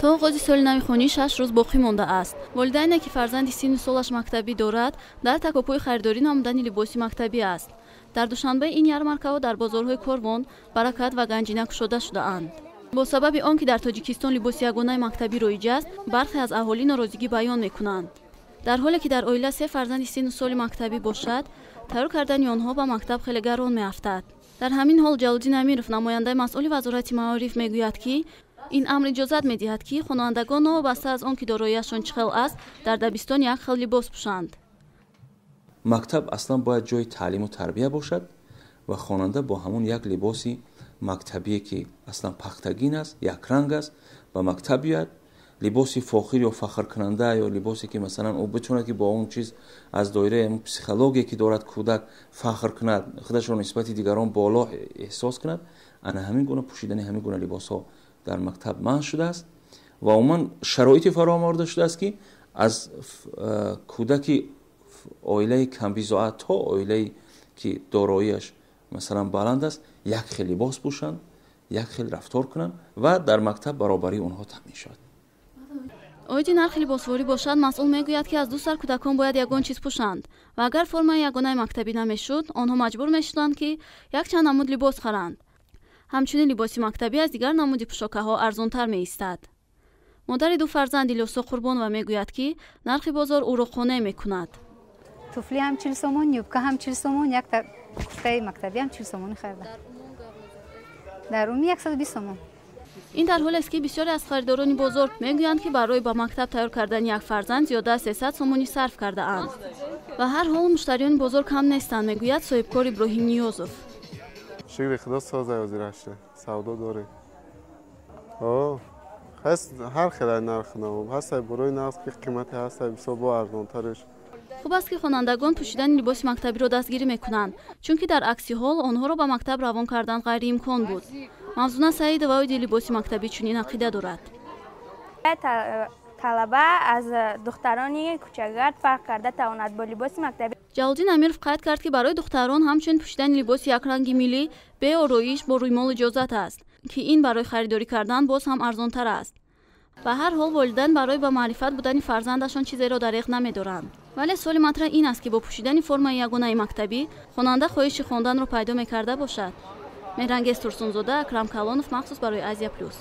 تا آغاز سال نو خونی 6 روز باقی مانده است. والدینی که فرزندی سن سالش مکتبی دارد در تکاپوی خریداری نمودن لباس مکتبی است. در دوشنبه این یارمارک‌ها در بازارهای کاروان، برکت و گنجینه گشوده شده‌اند. با سبب آنکه در تاجیکستان لباس یگانه مکتبی رایج است، برخی از اهالی ناراضگی بیان می‌کنند. در حالی که در عائله 3 فرزند سن سال مکتبی باشد، تیار کردن آنها به مکتب خیلی گران می‌افتد. در همین حال جلال‌الدین امیرов نماینده مسئول وزارت معارف میگوید که این امر اجازت می‌دهد که خوانندگان وابسته از آنکه دارایی‌شان چه خل است، در دبستان یک خل لباس پوشند. مکتب اصلا باید جای تعلیم و تربیه باشد و خواننده با همون یک لباسی مکتبی که اصلا پختگین است، یک رنگ است، به مکتب بیاد. لباسی فاخر یا فخر کننده یا لباسی که مثلا او بتونه که با اون چیز از دایره پسیخولوژی که دارد کودک فخر کند، خودش را نسبت دیگران بالا احساس کند. انا همین گونه پوشیدن همین گونه لباس‌ها در مکتب منع شده است و عموما شرایطی فراهم آورده شده است که از کودک عائله کمبیزاعت تا عائله که داراییش مثلا بلند است یک خیل لباس پوشند، یک خیل رفتار کنند و در مکتب برابری اونها تامین شود. آیدی نرخ لباسواری باشد، مسئول میگوید که از دو سر کودکان باید یگان چیز پوشند و اگر فرم یگانه مکتبی نمیشد، آنها مجبور میشدند که یک چند نمود لباس خرند. همچنین لباس مکتبی از دیگر نمود پوشاک‌ها ارزان‌تر می‌ایستد. مادر دو فرزند لیوسا قربان و میگوید که نرخ بازار او را قانع می‌کند. توفلی هم 40 سومون، یوبکه هم 40 سومون، یک تا کوفته مکتبی هم 40 سومون خریدم. در رومی 120 سومون. این در حالی است که بسیاری از خریداران بازار میگویند که برای با مکتب تیار کردن یک فرزند زیاده از 300 سومونی صرف کرده اند. و هر حال مشتریان بازار کم نیستند، میگوید صاحبکار ابراهیم نیازوف. شکر خدا سازه وزیرشته سودا داره. هست هر خیلی نرخ نمون هست برای نرخ که قیمتی هست بسیار با ارزان‌ترش. خوب است که خوانندگان پوشیدن لباس مکتبی را دستگیری میکنند، چون که در عکس حال آنها را به مکتب روان کردن غیر امکان بود. موضوع سعید و اوید لباس مکتبی چنین عقیده دارد. طلبه از دخترانی کوچک‌گرد فرق کرده تواند با لباس مکتبی. جلال‌الدین امیرov قید کرد که برای دختران همچنین پوشیدن لباس یک رنگ ملی به آرایش با رویمال اجازت است که این برای خریداری کردن باز هم ارزان‌تر است. به هر حال والدین برای با معرفت بودن فرزندشان چیزی را دریغ نمی‌دارند. ولی سوال مطرح این است که با پوشیدن فرم یگانه مکتبی خواننده خواهش خواندن را پیدا می‌کرده باشد. مهرنگیز ترسونزاده، اکرم کلانов، مخصوص برای آسیا پلوس.